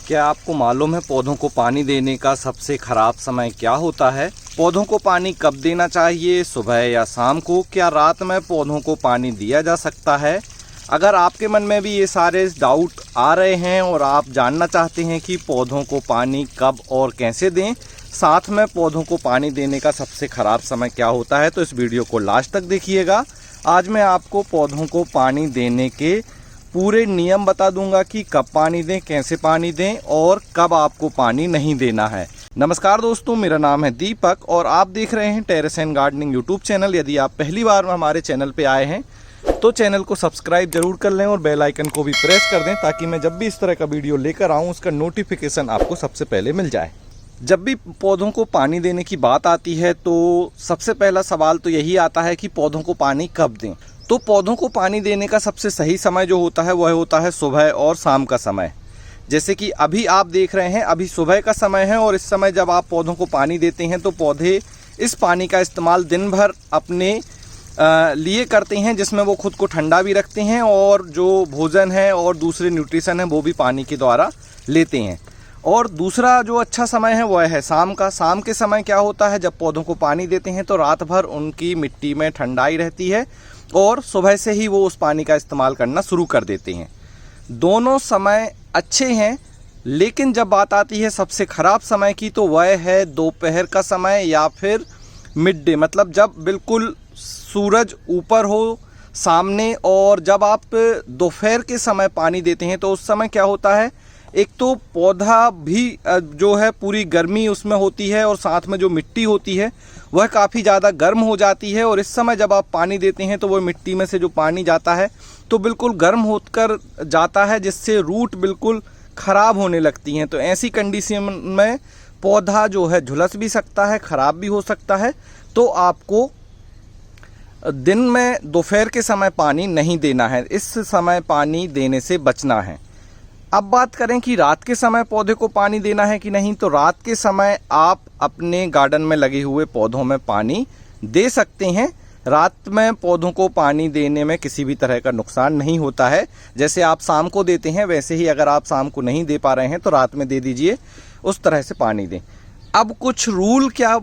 क्या आपको मालूम है पौधों को पानी देने का सबसे खराब समय क्या होता है? पौधों को पानी कब देना चाहिए, सुबह या शाम को? क्या रात में पौधों को पानी दिया जा सकता है? अगर आपके मन में भी ये सारे डाउट आ रहे हैं और आप जानना चाहते हैं कि पौधों को पानी कब और कैसे दें, साथ में पौधों को पानी देने का सबसे ख़राब समय क्या होता है, तो इस वीडियो को लास्ट तक देखिएगा। आज मैं आपको पौधों को पानी देने के पूरे नियम बता दूंगा कि कब पानी दें, कैसे पानी दें और कब आपको पानी नहीं देना है। नमस्कार दोस्तों, मेरा नाम है दीपक और आप देख रहे हैं terrace and gardening YouTube channel. यदि आप पहली बार हमारे चैनल पे आए हैं तो चैनल को सब्सक्राइब जरूर कर लें और बेल आइकन को भी प्रेस कर दें ताकि मैं जब भी इस तरह का वीडियो लेकर आऊँ उसका नोटिफिकेशन आपको सबसे पहले मिल जाए। जब भी पौधों को पानी देने की बात आती है तो सबसे पहला सवाल तो यही आता है कि पौधों को पानी कब दें। तो पौधों को पानी देने का सबसे सही समय जो होता है वह होता है सुबह और शाम का समय। जैसे कि अभी आप देख रहे हैं, अभी सुबह का समय है और इस समय जब आप पौधों को पानी देते हैं तो पौधे इस पानी का इस्तेमाल दिन भर अपने लिए करते हैं, जिसमें वो खुद को ठंडा भी रखते हैं और जो भोजन है और दूसरे न्यूट्रिशन है वो भी पानी के द्वारा लेते हैं। और दूसरा जो अच्छा समय है वह है शाम का। शाम के समय क्या होता है, जब पौधों को पानी देते हैं तो रात भर उनकी मिट्टी में ठंडाई रहती है और सुबह से ही वो उस पानी का इस्तेमाल करना शुरू कर देते हैं। दोनों समय अच्छे हैं, लेकिन जब बात आती है सबसे ख़राब समय की तो वह है दोपहर का समय या फिर मिड डे, मतलब जब बिल्कुल सूरज ऊपर हो सामने। और जब आप दोपहर के समय पानी देते हैं तो उस समय क्या होता है, एक तो पौधा भी जो है पूरी गर्मी उसमें होती है और साथ में जो मिट्टी होती है वह काफ़ी ज़्यादा गर्म हो जाती है। और इस समय जब आप पानी देते हैं तो वह मिट्टी में से जो पानी जाता है तो बिल्कुल गर्म होकर जाता है, जिससे रूट बिल्कुल ख़राब होने लगती हैं। तो ऐसी कंडीशन में पौधा जो है झुलस भी सकता है, ख़राब भी हो सकता है। तो आपको दिन में दोपहर के समय पानी नहीं देना है, इस समय पानी देने से बचना है। अब बात करें कि रात के समय पौधे को पानी देना है कि नहीं, तो रात के समय आप अपने गार्डन में लगे हुए पौधों में पानी दे सकते हैं। रात में पौधों को पानी देने में किसी भी तरह का नुकसान नहीं होता है। जैसे आप शाम को देते हैं वैसे ही अगर आप शाम को नहीं दे पा रहे हैं तो रात में दे दीजिए, उस तरह से पानी दें। अब कुछ रूल क्या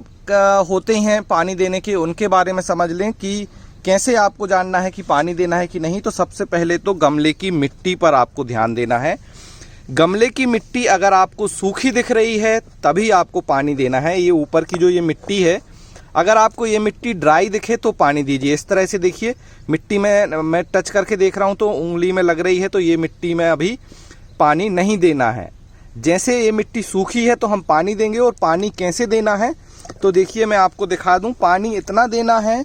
होते हैं पानी देने के, उनके बारे में समझ लें कि कैसे आपको जानना है कि पानी देना है कि नहीं। तो सबसे पहले तो गमले की मिट्टी पर आपको ध्यान देना है। गमले की मिट्टी अगर आपको सूखी दिख रही है तभी आपको पानी देना है। ये ऊपर की जो ये मिट्टी है, अगर आपको ये मिट्टी ड्राई दिखे तो पानी दीजिए। इस तरह से देखिए, मिट्टी में मैं टच करके देख रहा हूँ तो उंगली में लग रही है, तो ये मिट्टी में अभी पानी नहीं देना है। जैसे ये मिट्टी सूखी है तो हम पानी देंगे। और पानी कैसे देना है तो देखिए मैं आपको दिखा दूँ। पानी इतना देना है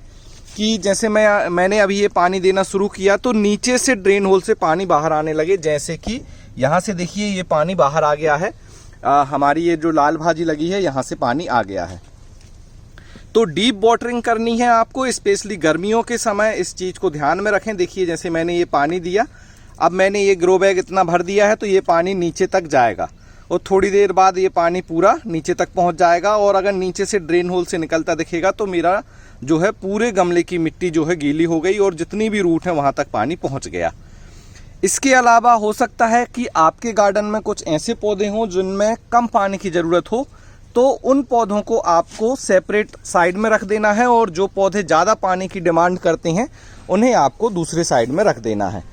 कि जैसे मैंने अभी ये पानी देना शुरू किया तो नीचे से ड्रेन होल से पानी बाहर आने लगे। जैसे कि यहाँ से देखिए ये पानी बाहर आ गया है, हमारी ये जो लाल भाजी लगी है यहाँ से पानी आ गया है। तो डीप वाटरिंग करनी है आपको, स्पेशली गर्मियों के समय इस चीज़ को ध्यान में रखें। देखिए जैसे मैंने ये पानी दिया, अब मैंने ये ग्रो बैग इतना भर दिया है तो ये पानी नीचे तक जाएगा और थोड़ी देर बाद ये पानी पूरा नीचे तक पहुंच जाएगा। और अगर नीचे से ड्रेन होल से निकलता दिखेगा तो मेरा जो है पूरे गमले की मिट्टी जो है गीली हो गई और जितनी भी रूट है वहाँ तक पानी पहुँच गया। इसके अलावा हो सकता है कि आपके गार्डन में कुछ ऐसे पौधे हों जिनमें कम पानी की ज़रूरत हो, तो उन पौधों को आपको सेपरेट साइड में रख देना है और जो पौधे ज़्यादा पानी की डिमांड करते हैं उन्हें आपको दूसरे साइड में रख देना है।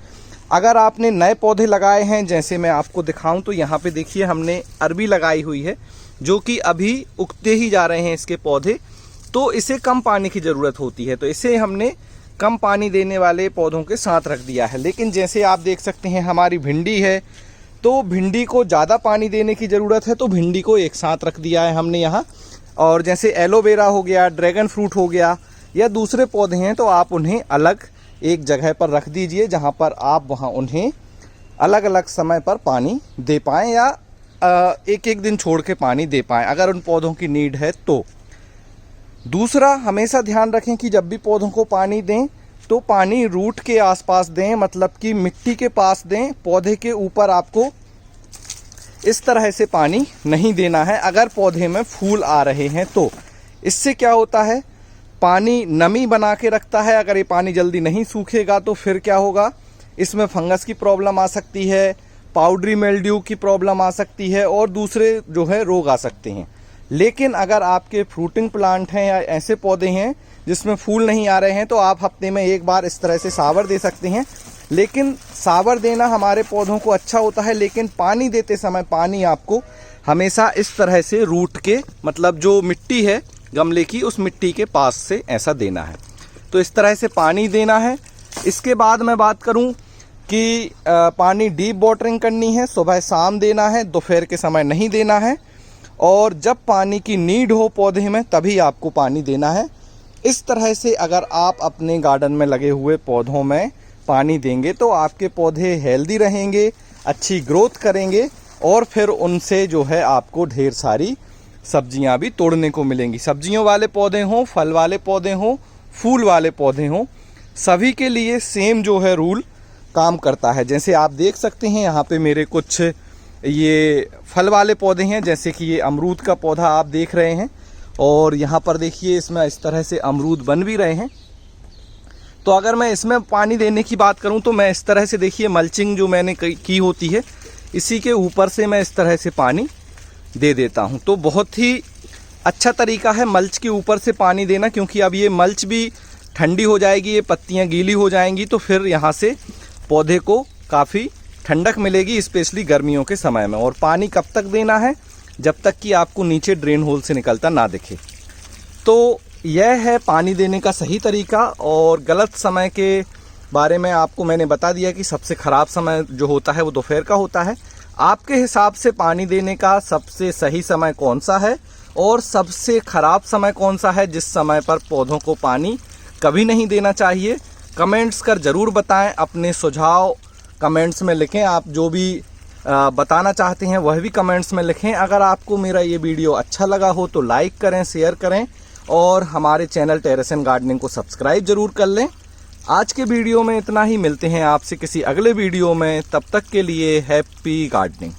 अगर आपने नए पौधे लगाए हैं, जैसे मैं आपको दिखाऊं तो यहाँ पे देखिए हमने अरबी लगाई हुई है जो कि अभी उगते ही जा रहे हैं इसके पौधे, तो इसे कम पानी की ज़रूरत होती है, तो इसे हमने कम पानी देने वाले पौधों के साथ रख दिया है। लेकिन जैसे आप देख सकते हैं हमारी भिंडी है, तो भिंडी को ज़्यादा पानी देने की ज़रूरत है तो भिंडी को एक साथ रख दिया है हमने यहाँ। और जैसे एलोवेरा हो गया, ड्रैगन फ्रूट हो गया या दूसरे पौधे हैं तो आप उन्हें अलग एक जगह पर रख दीजिए जहाँ पर आप वहाँ उन्हें अलग अलग समय पर पानी दे पाएँ या एक एक दिन छोड़ के पानी दे पाएँ अगर उन पौधों की नीड है तो। दूसरा, हमेशा ध्यान रखें कि जब भी पौधों को पानी दें तो पानी रूट के आसपास दें, मतलब कि मिट्टी के पास दें। पौधे के ऊपर आपको इस तरह से पानी नहीं देना है अगर पौधे में फूल आ रहे हैं तो। इससे क्या होता है, पानी नमी बना के रखता है। अगर ये पानी जल्दी नहीं सूखेगा तो फिर क्या होगा, इसमें फंगस की प्रॉब्लम आ सकती है, पाउडरी मिल्ड्यू की प्रॉब्लम आ सकती है और दूसरे जो है रोग आ सकते हैं। लेकिन अगर आपके फ्रूटिंग प्लांट हैं या ऐसे पौधे हैं जिसमें फूल नहीं आ रहे हैं तो आप हफ्ते में एक बार इस तरह से सावर दे सकते हैं। लेकिन सावर देना हमारे पौधों को अच्छा होता है, लेकिन पानी देते समय पानी आपको हमेशा इस तरह से रूट के, मतलब जो मिट्टी है गमले की उस मिट्टी के पास से ऐसा देना है। तो इस तरह से पानी देना है। इसके बाद मैं बात करूं कि पानी डीप वाटरिंग करनी है, सुबह शाम देना है, दोपहर के समय नहीं देना है। और जब पानी की नीड हो पौधे में तभी आपको पानी देना है। इस तरह से अगर आप अपने गार्डन में लगे हुए पौधों में पानी देंगे तो आपके पौधे हेल्दी रहेंगे, अच्छी ग्रोथ करेंगे और फिर उनसे जो है आपको ढेर सारी सब्जियां भी तोड़ने को मिलेंगी। सब्जियों वाले पौधे हों, फल वाले पौधे हों, फूल वाले पौधे हों, सभी के लिए सेम जो है रूल काम करता है। जैसे आप देख सकते हैं यहाँ पे मेरे कुछ ये फल वाले पौधे हैं, जैसे कि ये अमरूद का पौधा आप देख रहे हैं और यहाँ पर देखिए इसमें इस तरह से अमरूद बन भी रहे हैं। तो अगर मैं इसमें पानी देने की बात करूं तो मैं इस तरह से देखिए मल्चिंग जो मैंने की होती है इसी के ऊपर से मैं इस तरह से पानी दे देता हूं। तो बहुत ही अच्छा तरीका है मल्च के ऊपर से पानी देना, क्योंकि अब ये मल्च भी ठंडी हो जाएगी, ये पत्तियां गीली हो जाएंगी तो फिर यहाँ से पौधे को काफ़ी ठंडक मिलेगी, स्पेशली गर्मियों के समय में। और पानी कब तक देना है? जब तक कि आपको नीचे ड्रेन होल से निकलता ना दिखे। तो यह है पानी देने का सही तरीका। और गलत समय के बारे में आपको मैंने बता दिया कि सबसे ख़राब समय जो होता है वो दोपहर का होता है। आपके हिसाब से पानी देने का सबसे सही समय कौन सा है और सबसे ख़राब समय कौन सा है जिस समय पर पौधों को पानी कभी नहीं देना चाहिए? कमेंट्स कर ज़रूर बताएं, अपने सुझाव कमेंट्स में लिखें। आप जो भी बताना चाहते हैं वह भी कमेंट्स में लिखें। अगर आपको मेरा ये वीडियो अच्छा लगा हो तो लाइक करें, शेयर करें और हमारे चैनल टेरेस एंड गार्डनिंग को सब्सक्राइब जरूर कर लें। आज के वीडियो में इतना ही, मिलते हैं आपसे किसी अगले वीडियो में। तब तक के लिए हैप्पी गार्डनिंग।